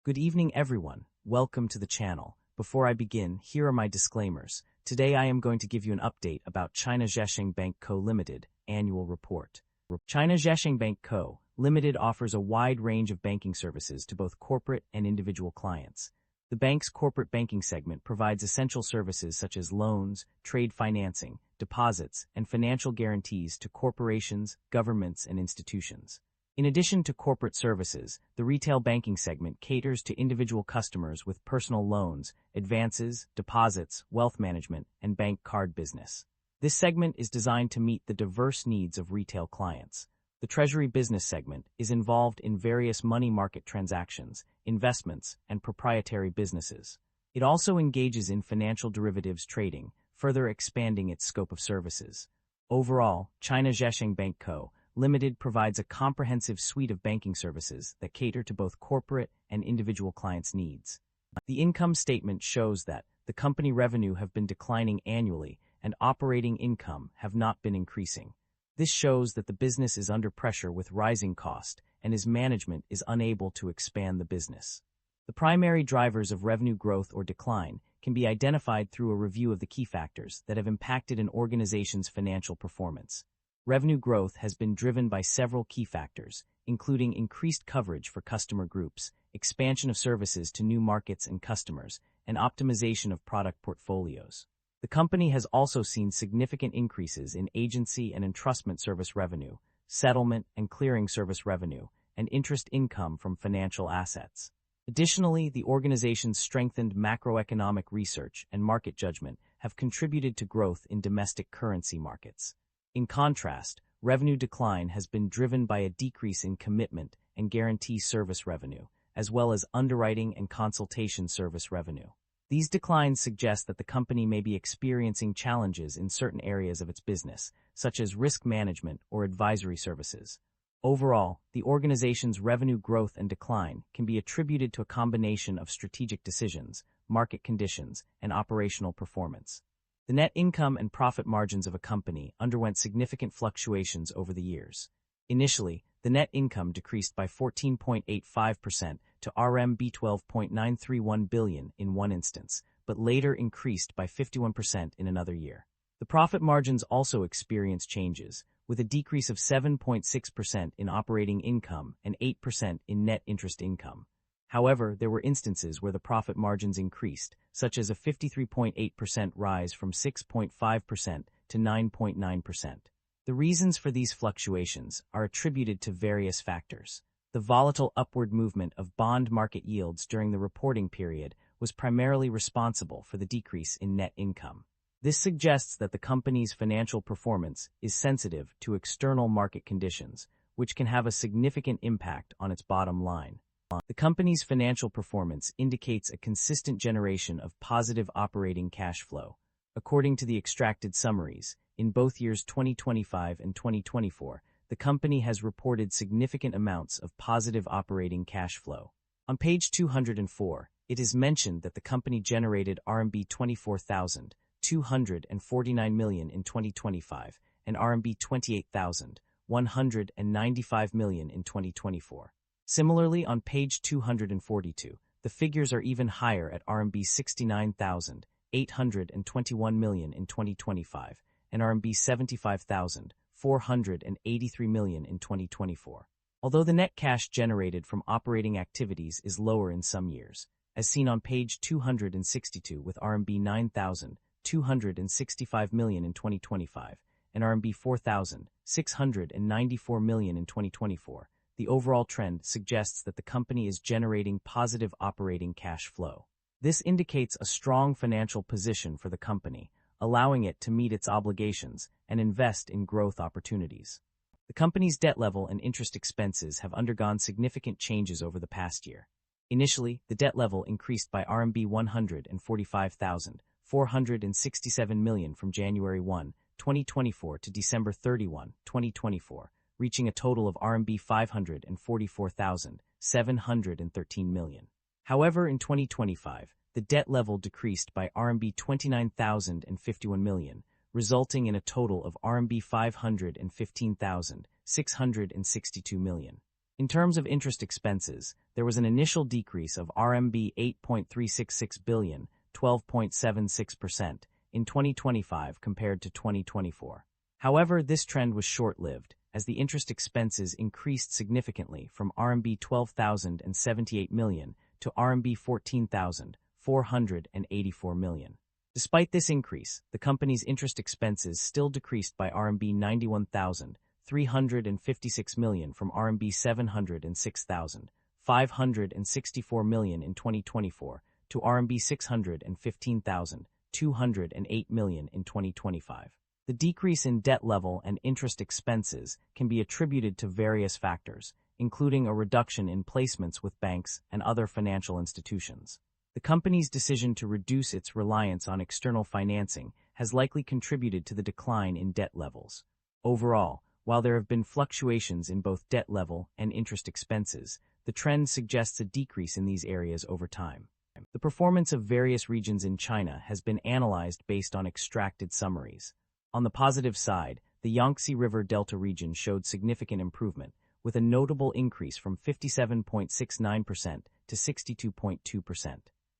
Good evening, everyone. Welcome to the channel. Before I begin, here are my disclaimers. Today I am going to give you an update about China Zheshang Bank Co. Limited annual report. China Zheshang Bank Co. Limited offers a wide range of banking services to both corporate and individual clients. The bank's corporate banking segment provides essential services such as loans, trade financing, deposits, and financial guarantees to corporations, governments, and institutions. In addition to corporate services, the retail banking segment caters to individual customers with personal loans, advances, deposits, wealth management, and bank card business. This segment is designed to meet the diverse needs of retail clients. The treasury business segment is involved in various money market transactions, investments, and proprietary businesses. It also engages in financial derivatives trading, further expanding its scope of services. Overall, China Zheshang Bank Co. Limited provides a comprehensive suite of banking services that cater to both corporate and individual clients' needs. The income statement shows that the company revenue have been declining annually and operating income have not been increasing. This shows that the business is under pressure with rising cost and its management is unable to expand the business. The primary drivers of revenue growth or decline can be identified through a review of the key factors that have impacted an organization's financial performance. Revenue growth has been driven by several key factors, including increased coverage for customer groups, expansion of services to new markets and customers, and optimization of product portfolios. The company has also seen significant increases in agency and entrustment service revenue, settlement and clearing service revenue, and interest income from financial assets. Additionally, the organization's strengthened macroeconomic research and market judgment have contributed to growth in domestic currency markets. In contrast, revenue decline has been driven by a decrease in commitment and guarantee service revenue, as well as underwriting and consultation service revenue. These declines suggest that the company may be experiencing challenges in certain areas of its business, such as risk management or advisory services. Overall, the organization's revenue growth and decline can be attributed to a combination of strategic decisions, market conditions, and operational performance. The net income and profit margins of a company underwent significant fluctuations over the years. Initially, the net income decreased by 14.85% to RMB 12.931 billion in one instance, but later increased by 51% in another year. The profit margins also experienced changes, with a decrease of 7.6% in operating income and 8% in net interest income. However, there were instances where the profit margins increased, such as a 53.8% rise from 6.5% to 9.9%. The reasons for these fluctuations are attributed to various factors. The volatile upward movement of bond market yields during the reporting period was primarily responsible for the decrease in net income. This suggests that the company's financial performance is sensitive to external market conditions, which can have a significant impact on its bottom line. The company's financial performance indicates a consistent generation of positive operating cash flow. According to the extracted summaries, in both years 2025 and 2024, the company has reported significant amounts of positive operating cash flow. On page 204, it is mentioned that the company generated RMB 24,249 million in 2025 and RMB 28,195 million in 2024. Similarly, on page 242, the figures are even higher at RMB 69,821 million in 2025 and RMB 75,483 million in 2024. Although the net cash generated from operating activities is lower in some years, as seen on page 262 with RMB 9,265 million in 2025 and RMB 4,694 million in 2024, the overall trend suggests that the company is generating positive operating cash flow. This indicates a strong financial position for the company, allowing it to meet its obligations and invest in growth opportunities. The company's debt level and interest expenses have undergone significant changes over the past year. Initially, the debt level increased by RMB 145,467 million from January 1, 2024 to December 31, 2024. Reaching a total of RMB 544,713 million. However, in 2025, the debt level decreased by RMB 29,051 million, resulting in a total of RMB 515,662 million. In terms of interest expenses, there was an initial decrease of RMB 8.366 billion, 12.76%, in 2025 compared to 2024. However, this trend was short-lived, as the interest expenses increased significantly from RMB 12,078 million to RMB 14,484 million. Despite this increase, the company's interest expenses still decreased by RMB 91,356 million from RMB 706,564 million in 2024 to RMB 615,208 million in 2025. The decrease in debt level and interest expenses can be attributed to various factors, including a reduction in placements with banks and other financial institutions. The company's decision to reduce its reliance on external financing has likely contributed to the decline in debt levels. Overall, while there have been fluctuations in both debt level and interest expenses, the trend suggests a decrease in these areas over time. The performance of various regions in China has been analyzed based on extracted summaries. On the positive side, the Yangtze River Delta region showed significant improvement, with a notable increase from 57.69% to 62.2%.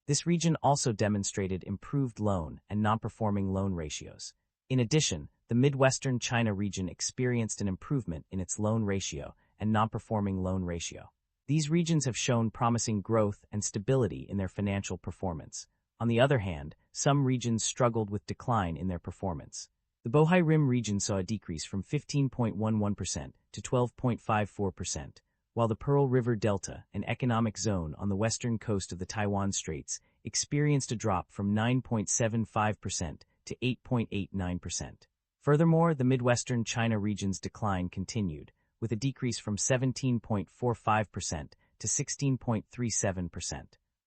This region also demonstrated improved loan and non-performing loan ratios. In addition, the Midwestern China region experienced an improvement in its loan ratio and non-performing loan ratio. These regions have shown promising growth and stability in their financial performance. On the other hand, some regions struggled with decline in their performance. The Bohai Rim region saw a decrease from 15.11% to 12.54%, while the Pearl River Delta, an economic zone on the western coast of the Taiwan Straits, experienced a drop from 9.75% to 8.89%. Furthermore, the Midwestern China region's decline continued, with a decrease from 17.45% to 16.37%.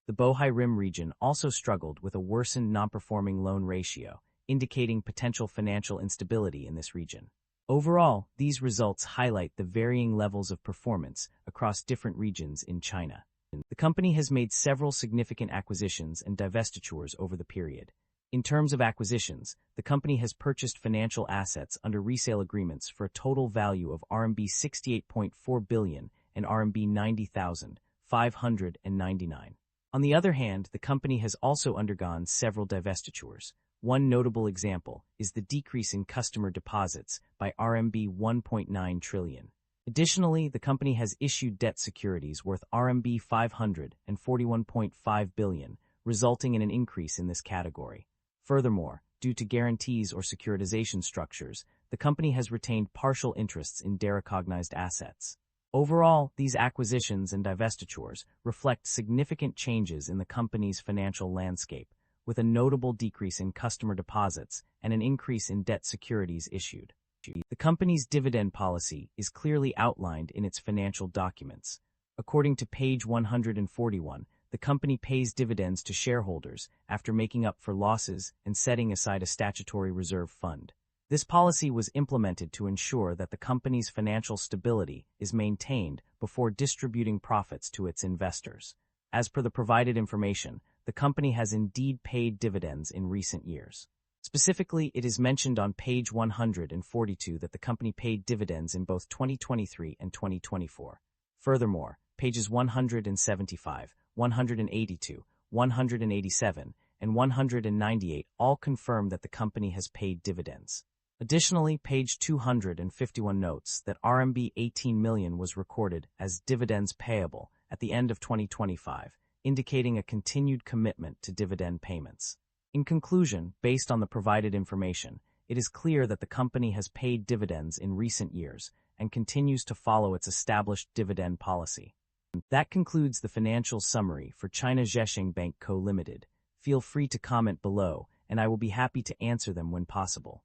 The Bohai Rim region also struggled with a worsened non-performing loan ratio, indicating potential financial instability in this region. Overall, these results highlight the varying levels of performance across different regions in China. The company has made several significant acquisitions and divestitures over the period. In terms of acquisitions, the company has purchased financial assets under resale agreements for a total value of RMB 68.4 billion and RMB 90,599. On the other hand, the company has also undergone several divestitures. One notable example is the decrease in customer deposits by RMB 1.9 trillion. Additionally, the company has issued debt securities worth RMB 541.5 billion, resulting in an increase in this category. Furthermore, due to guarantees or securitization structures, the company has retained partial interests in derecognized assets. Overall, these acquisitions and divestitures reflect significant changes in the company's financial landscape, with a notable decrease in customer deposits and an increase in debt securities issued. The company's dividend policy is clearly outlined in its financial documents. According to page 141, the company pays dividends to shareholders after making up for losses and setting aside a statutory reserve fund. This policy was implemented to ensure that the company's financial stability is maintained before distributing profits to its investors. As per the provided information, the company has indeed paid dividends in recent years. Specifically, it is mentioned on page 142 that the company paid dividends in both 2023 and 2024. Furthermore, pages 175, 182, 187, and 198 all confirm that the company has paid dividends. Additionally, page 251 notes that RMB 18 million was recorded as dividends payable at the end of 2025, indicating a continued commitment to dividend payments. In conclusion, based on the provided information, it is clear that the company has paid dividends in recent years and continues to follow its established dividend policy. That concludes the financial summary for China Zheshang Bank Co. Limited. Feel free to comment below, and I will be happy to answer them when possible.